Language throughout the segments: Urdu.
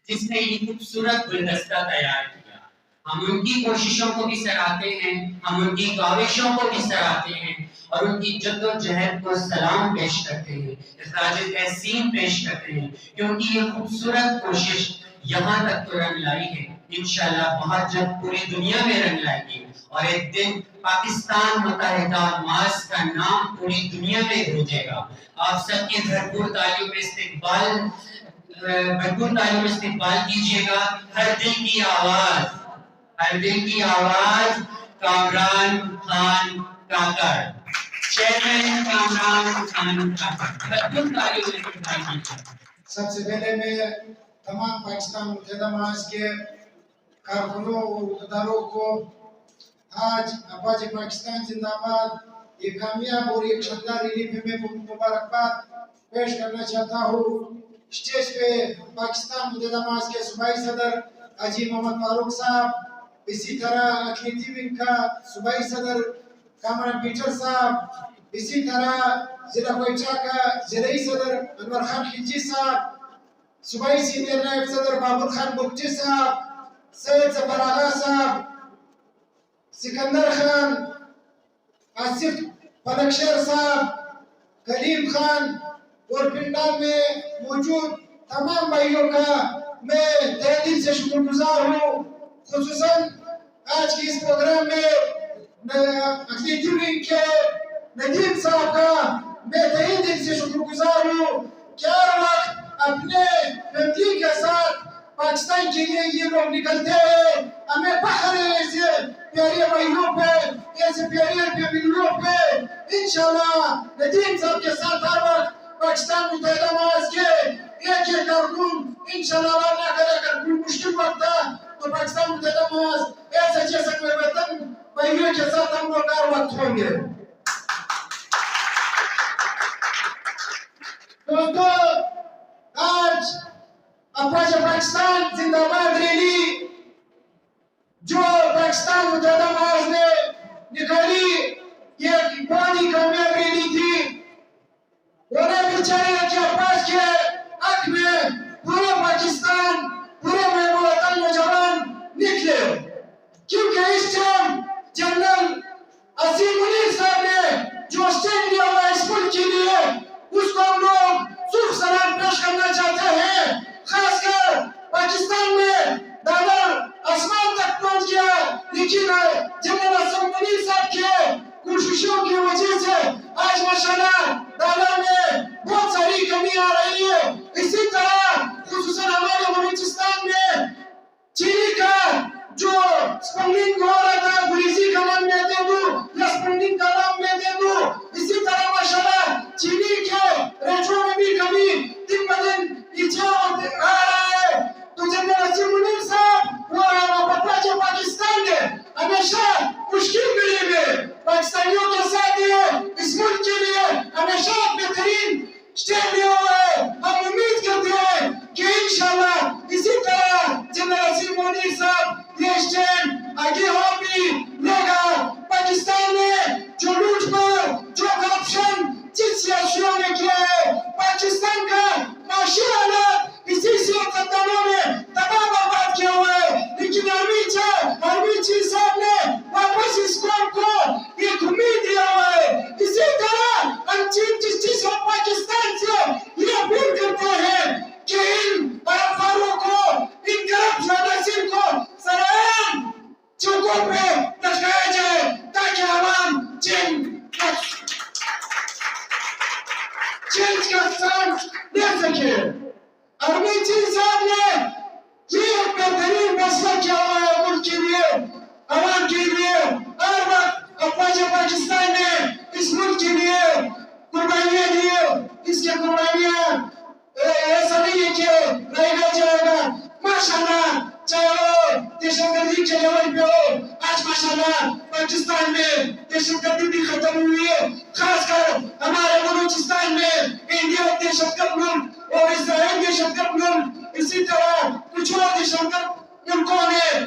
جس نے یہ خوبصورت گلدستہ تیار کیا. ہم ان کی کوششوں کو بھی سراہتے ہیں, ہم ان کی کاوشوں کو بھی سراہتے ہیں اور ان کی جد و جہد کو سلام پیش کرتے ہیں, اخراج تحسین پیش کرتے ہیں, کیونکہ یہ خوبصورت کوشش یہاں تک تو رنگ لائی ہے, انشاءاللہ بہت جلد پوری دنیا میں رنگ لائے گی اور ایک دن پاکستان متحدہ ماس کا نام پوری دنیا میں گونجے گا. آپ سب کی بھرپور تعلیم استقبال کیجیے گا. ہر دل کی آواز کامران خان کاکڑ, چیئرمین کامران خان کاکڑ, بھرپور تعلیم استقبال کیجیے. سب سے پہلے میں تمام پاکستان متحدہ ماس کے کارکنوں اور عہدیداروں کو آج افواج پاکستان زندہ باد یہ کامیاب اور ایک شاندار ریلیف میں مبارکباد پیش کرنا چاہتا ہوں. اسٹیج پہ پاکستان متحدہ ماس کے صوبائی صدر حاجی محمد فاروق صاحب, اسی طرح اقلیتی ونگ کا صوبائی صدر کامران پیٹر صاحب, اسی طرح ضلع کوئٹہ کا ضلعی صدر انور خان خلجی صاحب, صوبائی سینئر نائب صدر بابر خان بگٹی صاحب, سید ظفر آغا صاحب, سکندر خان, آصف پلکشیر صاحب, کلیم خان اور پنڈال میں موجود تمام بھائیوں کا میں تہہ دل سے شکر گزار ہوں. خصوصاً آج کی اس پروگرام میں اقلیتی ونگ کے ندیم صاحب کا میں تہہ دل سے شکر گزار ہوں کہ ہر وقت اپنے فیملی کے ساتھ پاکستان کے لیے یہ لوگ نکلتے ہیں. ہمیں فخر ہے ایسے پیارے بھائیوں پہ, ایسے پیارے فیملیوں پہ. انشاءاللہ ندیم صاحب کے ساتھ ہر وقت پاکستان متحدہ ماس کے ایک کارکن انشاءاللہ اللہ نہ کرے اگر کوئی مشکل وقت تھا تو پاکستان متحدہ ماس ایسے جیسے کوئی وطن بھائیوں کے ساتھ ہم لوگ ہر وقت ہوں گے. دوستو, آج افواج پاکستان زندہ باد ریلی جو پاکستان متحدہ ماس نے نکالی یہ بہت ہی کامیاب ریلی تھی. انہیں بھی چاہیے کہ عباس کے حق میں پورا پاکستان, پورے محب وطن نوجوان نکلے, کیونکہ اس ٹائم جنرل عظیم منیر صاحب نے جو اسٹینڈ لیا ہوا اس ملک کے لیے اس کو ہم لوگ صرف سلام پیش کرنا چاہتے ہیں. خاص کر پاکستان میں ڈالر آسمان تک پہنچ گیا, لیکن جنرل عظیم منیر صاحب کے کوششوں کی وجہ سے آج ماشاءاللہ ڈالر میں بہت ساری کمی آ رہی ہے. اسی طرح خصوصاً ہمارے بلوچستان میں چینی کا جو سپنڈنگ ہو رہا تھا گریزی کا نام میں دے دوں یا سپنڈنگ کا نام میں دے دوں, اسی طرح ماشاءاللہ چینی کے ریٹوں میں بھی کمی دن بدن پیچھے آ رہا ہے. تو جنرل عظیم منیر صاحب اور افواج پاکستان نے ہمیشہ مشکل گھڑی میں پاکستانیوں کے ساتھ ہے, اس ملک کے لیے ہمیشہ بہترین اسٹیپ لیا ہوا ہے. ہم امید کرتے ہیں کہ انشاءاللہ اسی طرح جنرل عظیم منیر صاحب یہ اسٹینڈ آگے ہو بھی لے گا. پاکستان میں جو لوٹ پر جو کرپشن جس سیاسیوں نے کیا ہے, پاکستان کا معاشی حالات اسی سیاستدانوں نے تباہ برباد کیا ہوا ہے, لیکن ہرمی چیز صاحب نے واپس اس قوم کو ایک امید دیا ہوا ہے. اسی طرح ہم چیف جسٹس آف پاکستان سے یہ اپیل کرتے ہیں کہ ان افرادوں کو, ان کرپٹ عناصر کو سرعام چوکوں پہ لٹکایا جائے تاکہ عوام چینج کا سانس لے سکے. ہرمی چیز صاحب نے یہ بہترین فیصلہ کیا ہوا ہے ملک کے لیے, عوام کے لیے. ہر وقت افواج پاکستان نے اس ملک کے لیے قربانیاں دی, اس کے قربانیاں ایسا نہیں ہے کہ رہا جائے گا. ماشاءاللہ چاہے وہ دہشت گردی کے لیول پہ ہو, آج ماشاءاللہ پاکستان میں دہشت گردی بھی ختم ہوئی ہے. خاص کر ہمارے بلوچستان میں انڈیا دہشت گرد ملک اور اسرائیل دہشت گرد ملک, اسی طرح کچھ اور دہشت گرد ملکوں نے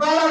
12